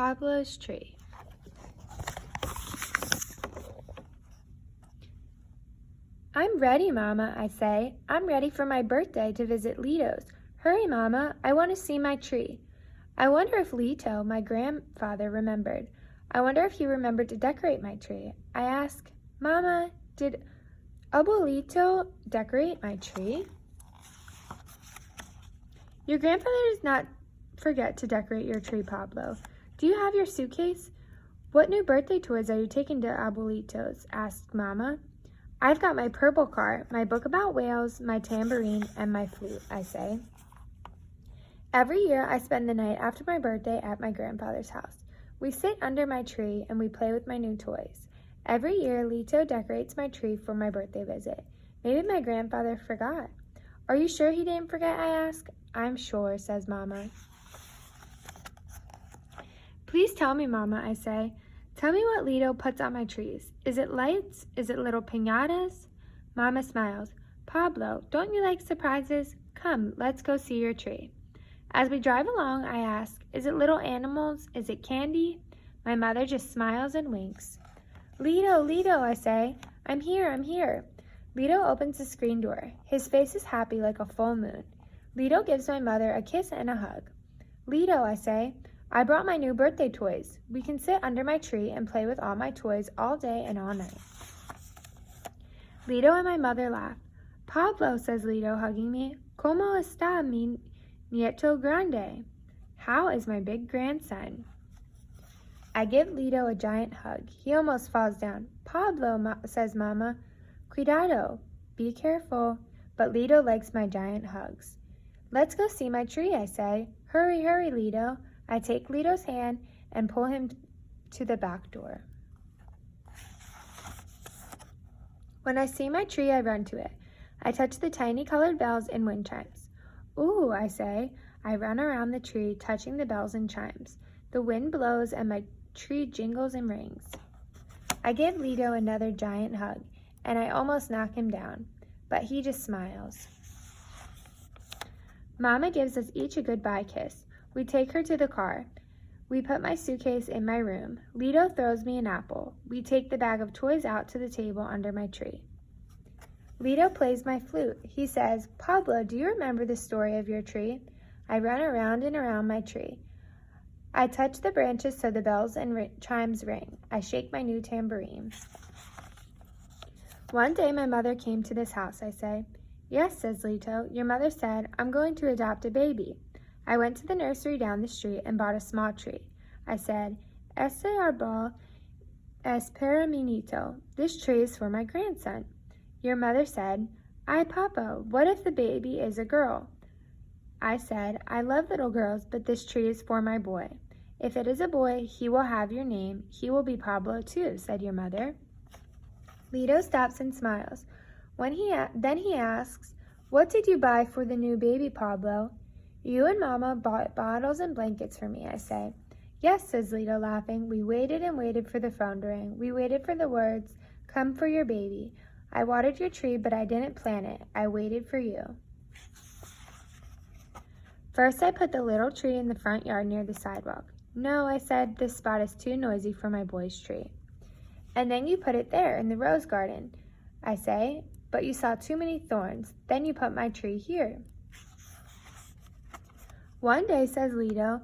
Pablo's tree. I'm ready, Mama, I say. I'm ready for my birthday to visit Lito's. Hurry, Mama, I want to see my tree. I wonder if Lito, my grandfather, remembered. I wonder if he remembered to decorate my tree. I ask, Mama, did Abuelito decorate my tree? Your grandfather does not forget to decorate your tree, Pablo. Do you have your suitcase? What new birthday toys are you taking to Abuelito's? Asked Mama. I've got my purple car, my book about whales, my tambourine, and my flute, I say. Every year I spend the night after my birthday at my grandfather's house. We sit under my tree and we play with my new toys. Every year Lito decorates my tree for my birthday visit. Maybe my grandfather forgot. Are you sure he didn't forget, I ask? I'm sure, says Mama. Please tell me, Mama, I say. Tell me what Lito puts on my trees. Is it lights? Is it little piñatas? Mama smiles. Pablo, don't you like surprises? Come, let's go see your tree. As we drive along, I ask, is it little animals? Is it candy? My mother just smiles and winks. Lito, Lito, I say. I'm here. Lito opens the screen door. His face is happy like a full moon. Lito gives my mother a kiss and a hug. Lito, I say, I brought my new birthday toys. We can sit under my tree and play with all my toys all day and all night. Lito and my mother laugh. Pablo, says Lito, hugging me. ¿Cómo está mi nieto grande? How is my big grandson? I give Lito a giant hug. He almost falls down. Pablo, says Mama. Cuidado, be careful. But Lito likes my giant hugs. Let's go see my tree, I say. Hurry, hurry, Lito. I take Lito's hand and pull him to the back door. When I see my tree, I run to it. I touch the tiny colored bells and wind chimes. Ooh, I say. I run around the tree, touching the bells and chimes. The wind blows and my tree jingles and rings. I give Lito another giant hug, and I almost knock him down, but he just smiles. Mama gives us each a goodbye kiss. We take her to the car. We put my suitcase in my room. Lito throws me an apple. We take the bag of toys out to the table under my tree. Lito plays my flute. He says, Pablo, do you remember the story of your tree? I run around and around my tree. I touch the branches so the bells and chimes ring. I shake my new tambourine. One day my mother came to this house, I say. Yes, says Lito. Your mother said, I'm going to adopt a baby. I went to the nursery down the street and bought a small tree. I said, Ese árbol es para mi nieto. This tree is for my grandson. Your mother said, Ay, Papa, what if the baby is a girl? I said, I love little girls, but this tree is for my boy. If it is a boy, he will have your name. He will be Pablo too, said your mother. Lito stops and smiles. Then he asks, What did you buy for the new baby, Pablo? You and Mama bought bottles and blankets for me, I say. Yes, says Lito, laughing. We waited and waited for the phone to ring. We waited for the words, Come for your baby. I watered your tree, but I didn't plant it. I waited for you. First, I put the little tree in the front yard near the sidewalk. No, I said, this spot is too noisy for my boy's tree. And then you put it there in the rose garden, I say, but you saw too many thorns. Then you put my tree here. One day, says Lito,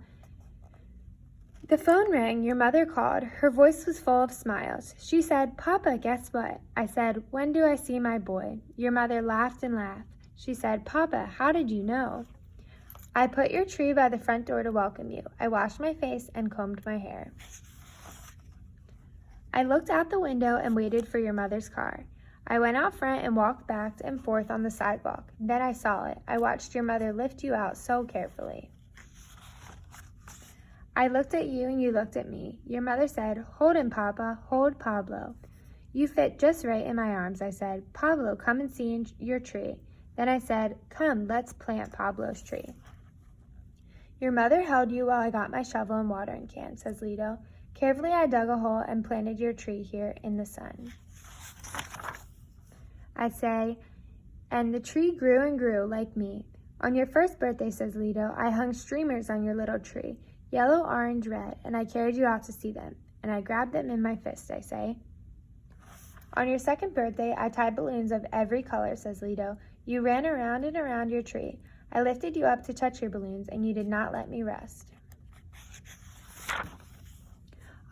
the phone rang. Your mother called. Her voice was full of smiles. She said, Papa, guess what? I said, when do I see my boy? Your mother laughed and laughed. She said, Papa, how did you know? I put your tree by the front door to welcome you. I washed my face and combed my hair. I looked out the window and waited for your mother's car. I went out front and walked back and forth on the sidewalk. Then I saw it. I watched your mother lift you out so carefully. I looked at you and you looked at me. Your mother said, Hold him, Papa, hold Pablo. You fit just right in my arms, I said. Pablo, come and see your tree. Then I said, Come, let's plant Pablo's tree. Your mother held you while I got my shovel and watering can, says Lito. Carefully I dug a hole and planted your tree here in the sun. I say, and the tree grew and grew like me. On your first birthday, says Lito, I hung streamers on your little tree. Yellow, orange, red, and I carried you out to see them, and I grabbed them in my fist, I say. On your second birthday, I tied balloons of every color, says Lito. You ran around and around your tree. I lifted you up to touch your balloons, and you did not let me rest.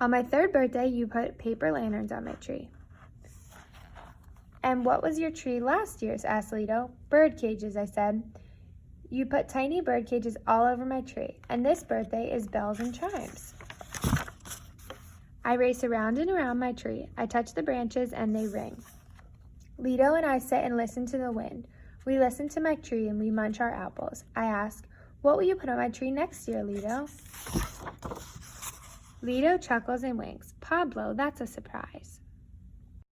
On my third birthday, you put paper lanterns on my tree. And what was your tree last year's? Asked Lito. Bird cages, I said. You put tiny bird cages all over my tree, and this birthday is bells and chimes. I race around and around my tree. I touch the branches and they ring. Lito and I sit and listen to the wind. We listen to my tree and we munch our apples. I ask, what will you put on my tree next year, Lito? Lito chuckles and winks. Pablo, that's a surprise.